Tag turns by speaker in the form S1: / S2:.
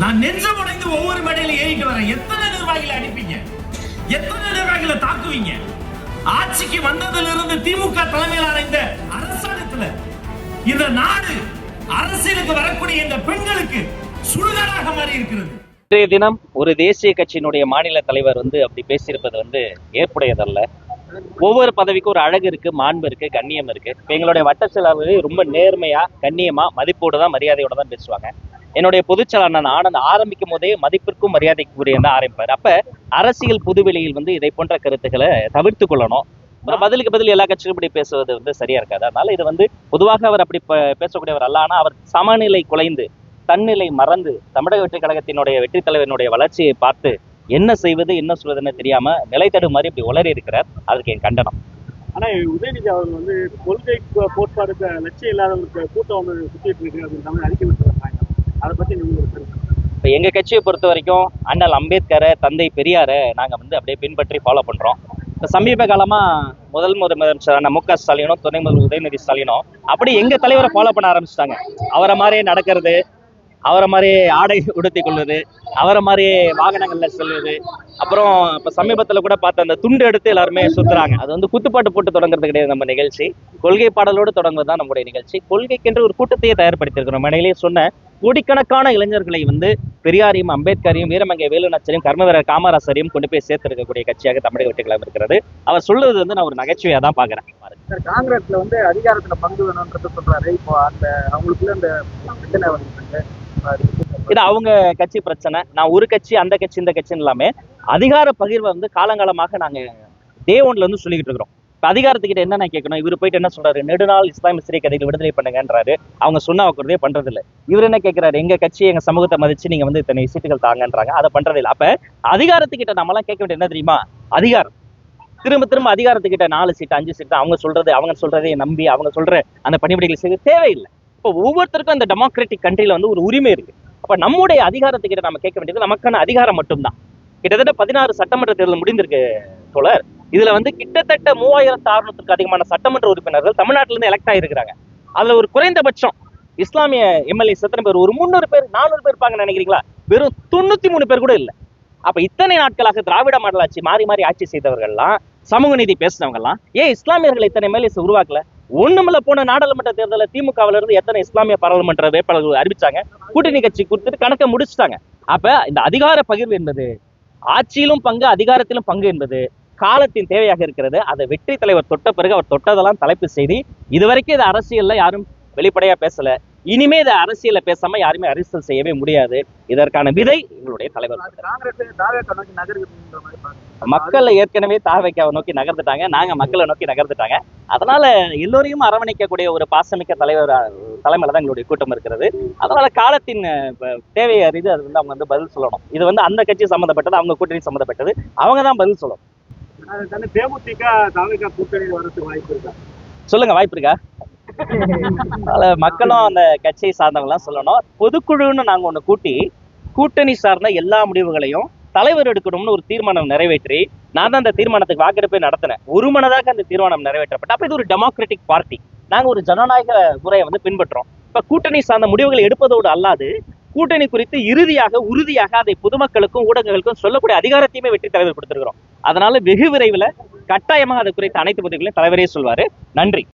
S1: நான் நெஞ்சம் உடைந்து ஒவ்வொரு மேடையில ஏறிட்டு வரேன். எத்தனை நிர்வாகிகளை அனுப்பிங்க, எத்தனை நிர்வாகிகளை தாக்குவீங்க? ஆட்சிக்கு வந்ததிலிருந்து திமுக தலைமையிலான இந்த அரசாங்கத்துல இந்த நாடு அரசியலுக்கு வரக்கூடிய இந்த பெண்களுக்கு சுடுகாடாக மாறி இருக்கிறது.
S2: இன்றைய தினம் ஒரு தேசிய கட்சியினுடைய மாநில தலைவர் அப்படி பேசியிருப்பது ஏற்புடையதல்ல. ஒவ்வொரு பதவிக்கும் ஒரு அழகு இருக்கு, மாண்பு இருக்கு, கண்ணியம் இருக்கு. இப்ப எங்களுடைய வட்ட செயலாளர்கள் ரொம்ப நேர்மையா, கண்ணியமா, மதிப்போடு தான், மரியாதையோட தான் பேசுவாங்க. என்னுடைய பொதுச் செயலாளர் ஆனந்த் ஆரம்பிக்கும் போதே மதிப்பிற்கும் மரியாதைக்குரிய தான் ஆரம்பிப்பார். அப்ப அரசியல் புதுவெளியில் இதை போன்ற கருத்துக்களை தவிர்த்து கொள்ளணும். அப்புறம் பதிலுக்கு பதில் எல்லா கட்சியும் இப்படி பேசுவது சரியா இருக்காது. அதனால இது பொதுவாக அவர் அப்படி பேசக்கூடியவர் அல்ல. ஆனா அவர் சமநிலை குலைந்து, தன்னிலை மறந்து, தமிழக வெற்றி கழகத்தினுடைய வெற்றி தலைவனுடைய வளர்ச்சியை பார்த்து என்ன செய்வது, என்ன சொல்வதுன்னு தெரியாம நிலைத்தடு மாதிரி இப்படி உளறி இருக்கிறார். அதுக்கு என் கண்டனம்.
S3: ஆனா உதயநிதி அவர்கள் கொள்கை கோட்பாடுக்கு லட்சியம் இல்லாதவங்களுக்கு கூட்டம் சுத்திட்டு இருக்கு அப்படின்னு அறிக்கை விட்டுறாங்க. அதை பத்தி நீங்க
S2: இப்ப எங்க கட்சியை பொறுத்த வரைக்கும் அண்ணல் அம்பேத்கரை, தந்தை பெரியாரை நாங்க அப்படியே பின்பற்றி ஃபாலோ பண்றோம். இப்ப சமீப காலமா முதலமைச்சரான மு க ஸ்டாலினும், துணை முதல்வர் உதயநிதி ஸ்டாலினும் அப்படி எங்க தலைவரை ஃபாலோ பண்ண ஆரம்பிச்சிட்டாங்க. அவரை மாதிரியே நடக்கிறது, அவரை மாதிரி ஆடை உடுத்தி கொள்வது, அவரை மாதிரி வாகனங்கள்ல செல்வது. அப்புறம் இப்ப சமீபத்துல கூட பார்த்த அந்த துண்டு எடுத்து எல்லாருமே சுத்துறாங்க. அது குத்துப்பாட்டு போட்டு தொடங்குறது கிடையாது. நம்ம நிகழ்ச்சி கொள்கை பாடலோடு தொடங்குவது தான் நம்முடைய நிகழ்ச்சி. கொள்கைக்கென்று ஒரு கூட்டத்தையே தயார்படுத்தியிருக்கிறோம். மேடையிலேயே சொன்ன கோடிக்கணக்கான இளைஞர்களை பெரியாரையும், அம்பேத்கரையும், வீரமங்கை வேலுநாச்சியரையும், கர்மவீரர் காமராசரையும் கொண்டு போய் சேர்த்திருக்கக்கூடிய கட்சியாக தமிழக வெற்றி கழகம் இருக்கிறது. அவர் சொல்லுவது நான் ஒரு நகைச்சுவையா தான் பாக்குறேன்.
S3: காங்கிரஸ்ல அதிகாரத்துல பங்கு வேணும்ன்றது சொல்றாரு. இப்போ அந்த அவங்களுக்குள்ள அந்த பிரச்சனை
S2: இது அவங்க கட்சி பிரச்சனை. நான் ஒரு கட்சி, அந்த கட்சி, இந்த கட்சின்னு எல்லாமே அதிகார பகிர்வை காலங்காலமாக நாங்க டே ஒன்ல சொல்லிக்கிட்டு இருக்கிறோம். இப்ப அதிகாரத்துக்கிட்ட என்ன கேட்கணும், இவர் போயிட்டு என்ன சொல்றாரு, நெடுநாள் இஸ்லாமிய சிறை கதைகள் விடுதலை பண்ணுங்கன்றாரு. அவங்க சொன்ன வாக்குறதே பண்றது இல்லை. இவர் என்ன கேட்கிறாரு, எங்க கட்சி, எங்க சமூகத்தை மதிச்சு நீங்க இத்தனை சீட்டுகள் தாங்கன்றாங்க. அதை பண்றது இல்லை. அப்ப அதிகாரத்துக்கிட்ட நம்ம எல்லாம் கேட்க வேண்டிய என்ன தெரியுமா, அதிகாரம். திரும்ப திரும்ப அதிகாரத்துக்கிட்ட 4 சீட்டு 5 சீட்டு அவங்க சொல்றதை நம்பி அவங்க சொல்ற அந்த பணிபடிகள் செய்ய தேவையில்லை. இப்போ ஒவ்வொருத்தருக்கும் அந்த டெமோக்ராட்டிக் கண்ட்ரில ஒரு உரிமை இருக்கு. அப்ப நம்முடைய அதிகாரத்துக்கிட்ட நம்ம கேட்க வேண்டியது நமக்கான அதிகாரம் மட்டும்தான். கிட்டத்தட்ட 16 சட்டமன்ற தேர்தல் முடிந்திருக்கு தோழர். இதுல கிட்டத்தட்ட 3600க்கும் அதிகமான சட்டமன்ற உறுப்பினர்கள் தமிழ்நாட்டில இருந்து எலெக்ட் ஆகிருக்கிறாங்க. அதுல ஒரு குறைந்தபட்சம் இஸ்லாமிய எம்எல்ஏ எத்தனை பேர், ஒரு 300 பேர் 400 பேர் இருப்பாங்கன்னு நினைக்கிறீங்களா? வெறும் 93 பேர் கூட இல்லை. அப்ப இத்தனை நாட்களாக திராவிட மாடல் ஆட்சி மாறி மாறி ஆட்சி செய்தவர்கள்லாம், சமூக நீதி பேசினவங்க எல்லாம் ஏன் இஸ்லாமியர்கள் இத்தனை எம்எல்ஏஸ் உருவாக்கல? ஒண்ணுமில்ல, போன நாடாளுமன்ற தேர்தலில் திமுகவில இருந்து எத்தனை இஸ்லாமிய பாராளுமன்ற வேட்பாளர்கள் அறிவிச்சாங்க, கூட்டணி கட்சி கொடுத்துட்டு கணக்கை முடிச்சுட்டாங்க. அப்ப இந்த அதிகார பகிர்வு என்பது, ஆட்சியிலும் பங்கு, அதிகாரத்திலும் பங்கு என்பது காலத்தின் தேவையாக இருக்கிறது. அதை வெற்றி தலைவர் தொட்ட பிறகு அவர் தொட்டதெல்லாம் தலைப்பு செய்தி. இதுவரைக்கும் இது அரசியல்ல யாரும் வெளிப்படையா பேசல. இனிமே இதை அரசியல பேசாம யாருமே அரசியல் செய்யவே முடியாது. இதற்கான விதை எங்களுடைய தலைவர். மக்கள் ஏற்கனவே தாவேக்காவை நோக்கி நகர்ந்துட்டாங்க, நாங்க மக்களை நோக்கி நகர்ந்துட்டாங்க. அதனால எல்லோரையும் அரவணைக்கக்கூடிய ஒரு பாசமிக்க தலைமையில தான் எங்களுடைய கூட்டம் இருக்கிறது. அதனால காலத்தின் தேவையை அறிந்து அது அவங்க பதில் சொல்லணும். இது அந்த கட்சி சம்பந்தப்பட்டது, அவங்க கூட்டணி சம்பந்தப்பட்டது, அவங்க தான் பதில் சொல்லணும்.
S3: தேமுதிக தாவேக்கா கூட்டணி வரதுக்கு வாய்ப்பு இருக்கா?
S2: சொல்லுங்க, வாய்ப்பு இருக்கா? மக்களும் அந்த கட்சியை சார்ந்தவங்க எல்லாம் சொல்லணும். பொதுக்குழுன்னு நாங்க ஒண்ணு கூட்டி கூட்டணி சார்ந்த எல்லா முடிவுகளையும் தலைவர் எடுக்கணும்னு ஒரு தீர்மானம் நிறைவேற்றி, நான் தான் அந்த தீர்மானத்துக்கு வாக்கெடுப்பை நடத்தினேன். ஒரு மனதாக அந்த தீர்மானம் நிறைவேற்றப்பட்ட. அப்ப இது ஒரு டெமோக்ராட்டிக் பார்ட்டி. நாங்க ஒரு ஜனநாயக முறையை பின்பற்றோம். இப்ப கூட்டணி சார்ந்த முடிவுகளை எடுப்பதோடு அல்லாது கூட்டணி குறித்து இறுதியாக உறுதியாக அதை பொதுமக்களுக்கும் ஊடகங்களுக்கும் சொல்லக்கூடிய அதிகாரத்தையுமே வெற்றி தலைவர் கொடுத்திருக்கிறோம். அதனால வெகு விரைவில் கட்டாயமாக அது குறித்த அனைத்து பதிவுகளையும் தலைவரே சொல்வாரு. நன்றி.